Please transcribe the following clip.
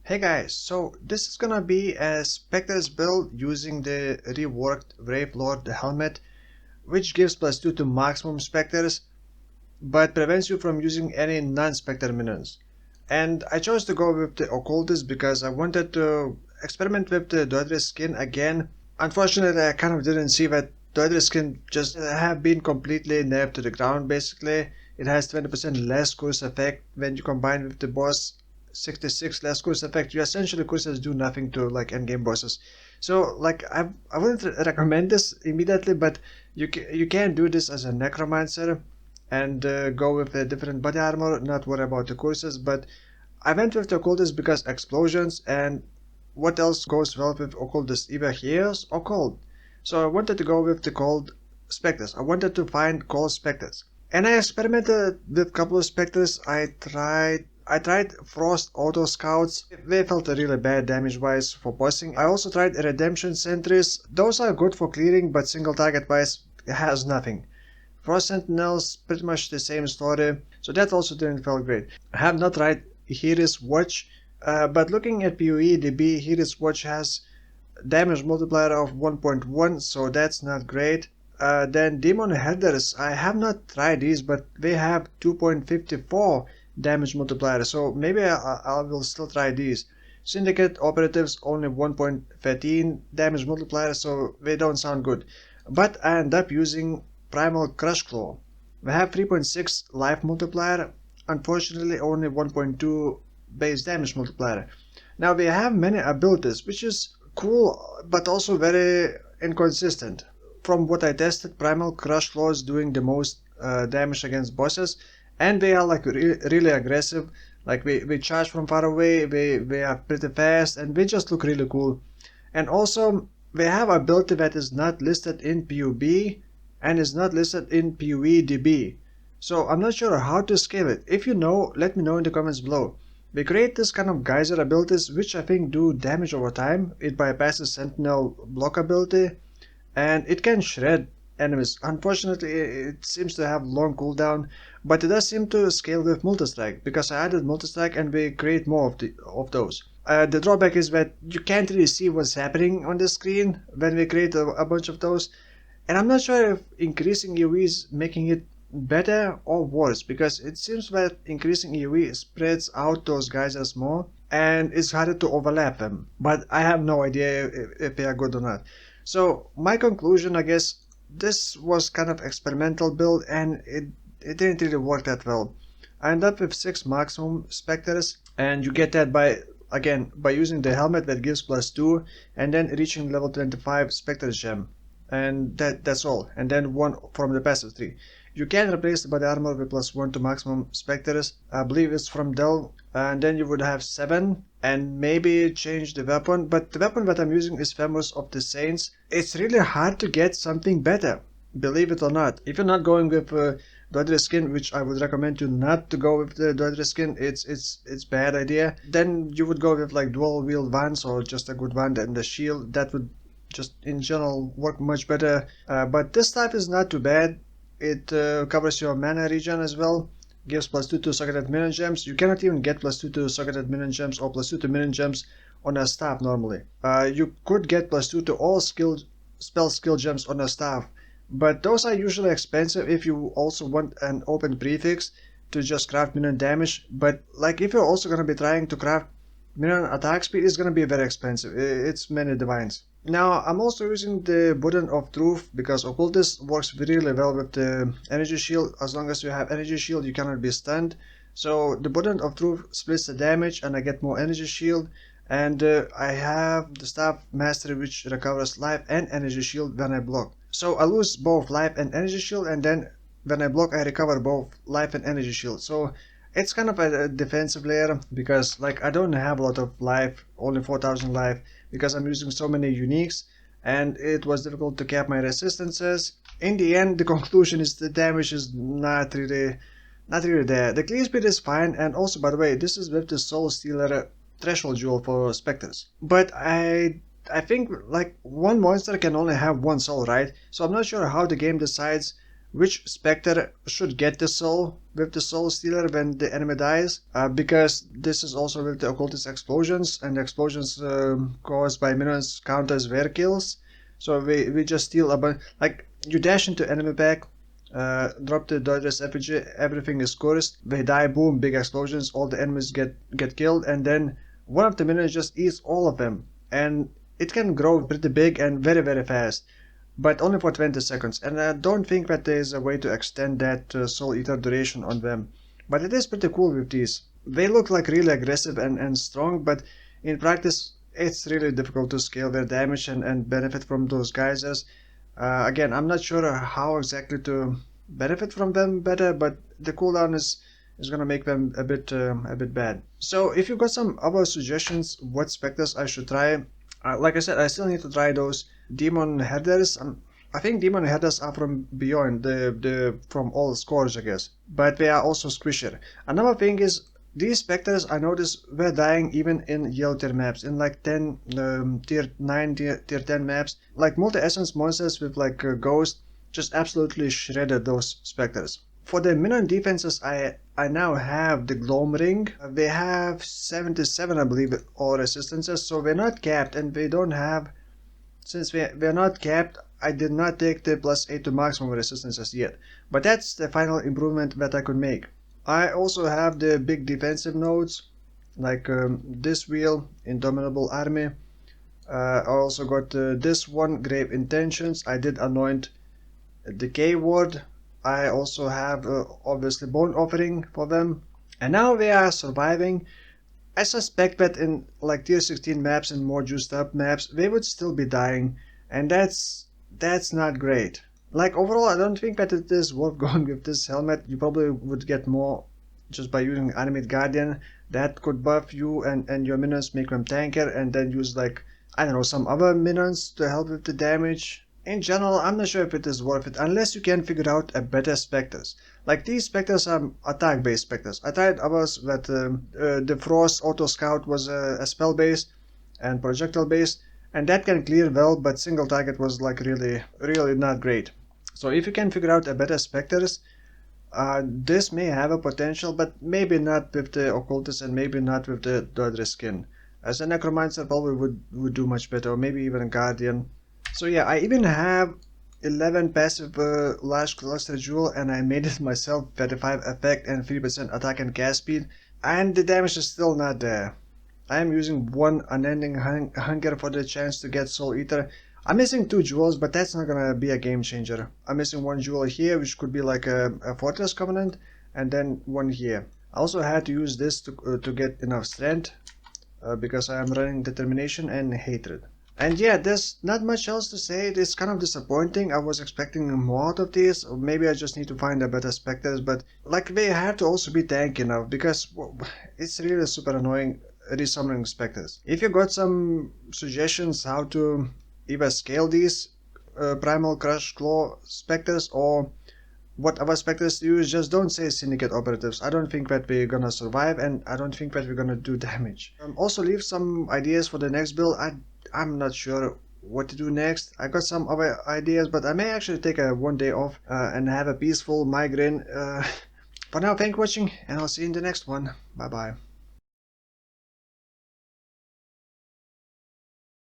Hey guys, so this is gonna be a Spectres build using the reworked Wraithlord helmet, which gives +2 to maximum Spectres, but prevents you from using any non-Spectre minions. And I chose to go with the Occultist because I wanted to experiment with the Doedre skin again. Unfortunately, I kind of didn't see that Doedre skin just have been completely nerfed to the ground basically. It has 20% less curse effect when you combine with the boss 66 less curse effect. You essentially curses do nothing to like endgame bosses. So like I wouldn't recommend this immediately, but you can do this as a necromancer and go with a different body armor, not worry about the curses. But I went with the occultist because explosions, and what else goes well with occultist, either heals or cold. So I wanted to go with the cold spectres. I wanted to find cold spectres, and I experimented with a couple of spectres. I tried Frost Auto Scouts. They felt really bad damage wise for bossing. I also tried Redemption Sentries. Those are good for clearing, but single target wise it has nothing. Frost Sentinels, pretty much the same story, so that also didn't feel great. I have not tried Hero's Watch, but looking at PoE DB, Hero's Watch has damage multiplier of 1.1, so that's not great. Then Demon Headers, I have not tried these, but they have 2.54 damage multiplier, so maybe I will still try these. Syndicate Operatives only 1.13 damage multiplier, so they don't sound good. But I end up using Primal Crushclaw. We have 3.6 life multiplier, unfortunately only 1.2 base damage multiplier. Now we have many abilities, which is cool but also very inconsistent. From what I tested, Primal Crushclaw is doing the most damage against bosses, and they are like really aggressive. Like we charge from far away, they are pretty fast, and they just look really cool. And also they have ability that is not listed in PUB and is not listed in PoE/DB. So I'm not sure how to scale it. If you know, let me know in the comments below. They create this kind of geyser abilities which I think do damage over time. It bypasses sentinel block ability and it can shred enemies. Unfortunately it seems to have long cooldown, but it does seem to scale with multistrike because I added multistrike and we create more of those. The drawback is that you can't really see what's happening on the screen when we create a bunch of those. And I'm not sure if increasing EOE is making it better or worse, because it seems that increasing EOE spreads out those geysers more and it's harder to overlap them. But I have no idea if they are good or not. So my conclusion, I guess, this was kind of experimental build and it didn't really work that well. I ended up with 6 maximum spectres, and you get that by using the helmet that gives +2 and then reaching level 25 spectre gem. And that's all, and then 1 from the passive tree. You can replace the body armor with +1 to maximum spectres. I believe it's from Dell, and then you would have 7 and maybe change the weapon, but the weapon that I'm using is Femurs of the Saints. It's really hard to get something better, believe it or not. If you're not going with Doedre skin, which I would recommend you not to go with the Doedre skin, it's bad idea. Then you would go with like dual wield wands or just a good wand and the shield. That would just in general work much better, but this type is not too bad. It covers your mana regen as well, gives +2 to socketed minion gems. You cannot even get +2 to socketed minion gems or +2 to minion gems on a staff normally. You could get +2 to all spell skill gems on a staff, but those are usually expensive if you also want an open prefix to just craft minion damage. But like if you're also going to be trying to craft minion attack speed, it's going to be very expensive. It's many divines. Now I'm also using the Burden of Truth because Occultist works really well with the energy shield. As long as you have energy shield you cannot be stunned. So the Burden of Truth splits the damage and I get more energy shield. And I have the staff mastery which recovers life and energy shield when I block. So I lose both life and energy shield, and then when I block I recover both life and energy shield. So it's kind of a defensive layer because like I don't have a lot of life, only 4000 life, because I'm using so many uniques and it was difficult to cap my resistances. In the end the conclusion is the damage is not really there. The clear speed is fine, and also by the way this is with the Soul Stealer threshold jewel for specters. But I think like one monster can only have 1 soul, right? So I'm not sure how the game decides which spectre should get the soul with the soul stealer when the enemy dies, because this is also with the occultist explosions, and explosions caused by minions count as rare kills. So we just steal a bunch, like you dash into enemy pack, drop the Doedre's effigy, everything is cursed, they die, boom, big explosions, all the enemies get killed, and then one of the minions just eats all of them, and it can grow pretty big and very fast, but only for 20 seconds, and I don't think that there is a way to extend that Soul Eater duration on them. But it is pretty cool with these. They look like really aggressive and strong, but in practice it's really difficult to scale their damage and benefit from those geysers. Again, I'm not sure how exactly to benefit from them better, but the cooldown is gonna make them a bit bad. So if you got some other suggestions what specters I should try, like I said, I still need to try those demon headers. I think demon headers are from beyond the from all scores, I guess, but they are also squishier. Another thing is these specters, I noticed, were dying even in yellow tier maps, in like 10 tier 9 tier 10 maps. Like multi-essence monsters with like ghost just absolutely shredded those specters. For the minion defenses, I now have the Gloam Ring. They have 77, I believe, all resistances, so we're not capped, and we don't have, since we're not capped, I did not take the +8 to maximum resistances yet, but that's the final improvement that I could make. I also have the big defensive nodes, like this wheel, Indomitable Army. I also got this one, Grave Intentions. I did anoint Decay Ward. I also have obviously Bone Offering for them. And now they are surviving. I suspect that in like tier 16 maps and more juiced up maps, they would still be dying. And that's not great. Like overall, I don't think that it is worth going with this helmet. You probably would get more just by using Animate Guardian. That could buff you and your minions, make them tankier, and then use like, I don't know, some other minions to help with the damage. In general, I'm not sure if it is worth it, unless you can figure out a better specters. Like these specters are attack based specters. I tried others that the Frost Auto Scout was a spell based and projectile based, and that can clear well, but single target was like really not great. So if you can figure out a better specters, this may have a potential, but maybe not with the Occultist and maybe not with the Doedre skin. As a Necromancer probably would do much better, or maybe even a Guardian. So yeah, I even have 11 passive Lash Cluster Jewel, and I made it myself, 35 effect and 3% attack and cast speed, and the damage is still not there. I am using one Unending Hunger for the chance to get Soul Eater. I'm missing 2 jewels, but that's not gonna be a game changer. I'm missing 1 jewel here, which could be like a Fortress Covenant, and then 1 here. I also had to use this to get enough strength, because I am running Determination and Hatred. And yeah, there's not much else to say. It's kind of disappointing. I was expecting more out of this, or maybe I just need to find a better specters, but like they have to also be tanky enough, because it's really super annoying resummoning specters. If you got some suggestions how to either scale these Primal Crushclaw specters or what other specters to use, just don't say Syndicate Operatives. I don't think that we're gonna survive, and I don't think that we're gonna do damage. Also leave some ideas for the next build. I'm not sure what to do next. I got some other ideas, but I may actually take a 1 day off and have a peaceful migraine. For now, thank you for watching, and I'll see you in the next one. Bye bye.